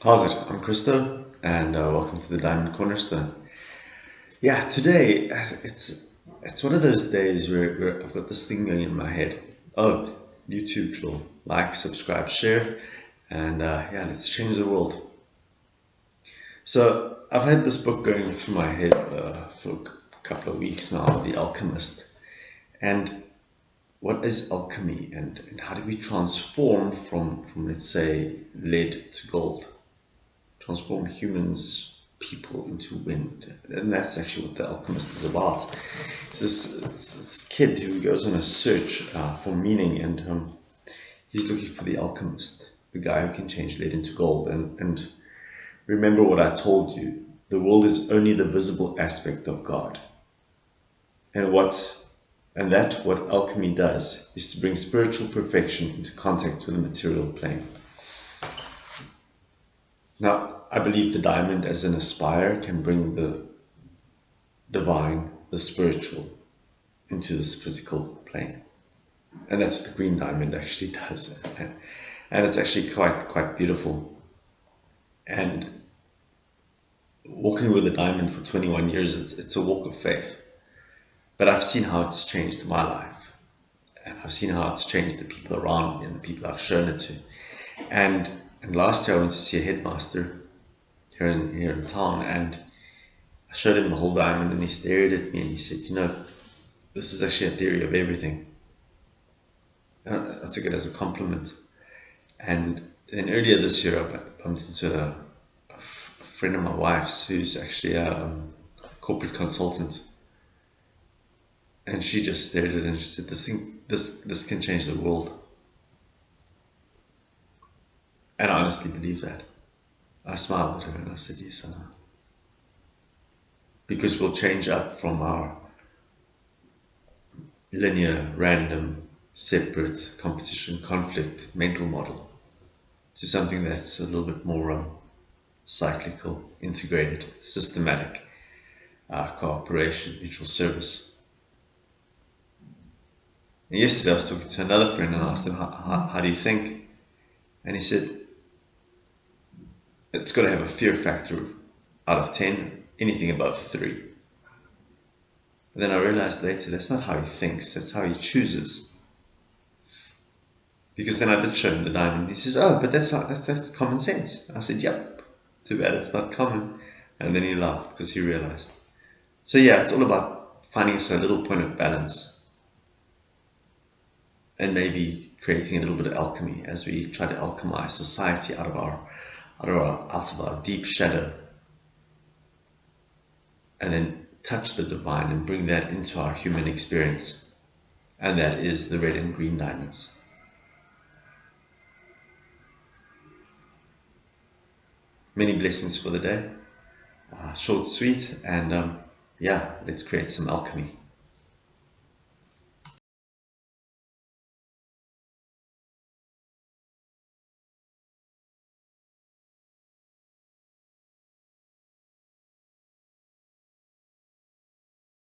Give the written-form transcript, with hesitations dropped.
How's it? I'm Christo, and welcome to the Diamond Cornerstone. Yeah, today it's one of those days where I've got this thing going in my head. Oh, YouTube will like, subscribe, share, and yeah, let's change the world. So I've had this book going through my head for a couple of weeks now, The Alchemist. And what is alchemy, and how do we transform from let's say lead to gold? Transform humans, people into wind. And that's actually what The Alchemist is about. It's this kid who goes on a search for meaning, and he's looking for the alchemist, the guy who can change lead into gold. And remember what I told you, the world is only the visible aspect of God. And what alchemy does is to bring spiritual perfection into contact with the material plane. Now, I believe the diamond as an aspire can bring the divine, the spiritual, into this physical plane. And that's what the green diamond actually does. And it's actually quite beautiful. And walking with a diamond for 21 years, it's a walk of faith. But I've seen how it's changed my life. And I've seen how it's changed the people around me and the people I've shown it to. And last year I went to see a headmaster here in town, and I showed him the whole diamond, and he stared at me and he said, this is actually a theory of everything. And I took it as a compliment. And then earlier this year, I bumped into a friend of my wife's who's actually a corporate consultant. And she just stared at it and she said, this can change the world. And I honestly believe that. I smiled at her and I said, yes, I know. Because we'll change up from our linear, random, separate competition, conflict, mental model to something that's a little bit more cyclical, integrated, systematic, cooperation, mutual service. And yesterday I was talking to another friend and I asked him, how do you think? And he said, it's got to have a fear factor out of 10, anything above 3. And then I realized later that's not how he thinks, that's how he chooses. Because then I did show him the diamond. He says, oh, but that's common sense. I said, yep, too bad it's not common. And then he laughed because he realized. So yeah, it's all about finding us a little point of balance and maybe creating a little bit of alchemy as we try to alchemize society out of our deep shadow, and then touch the divine and bring that into our human experience. And that is the red and green diamonds. Many blessings for the day. Short, sweet, and yeah, let's create some alchemy.